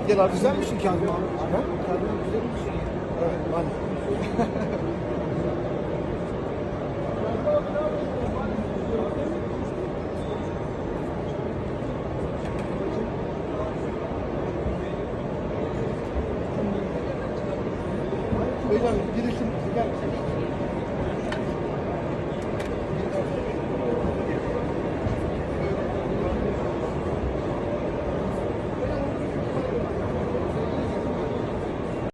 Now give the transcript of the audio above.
Gel abi. Güzel misin Kazım abi? Ha? Kazım güzel misin? Evet, hadi. Hocam girişim, gel.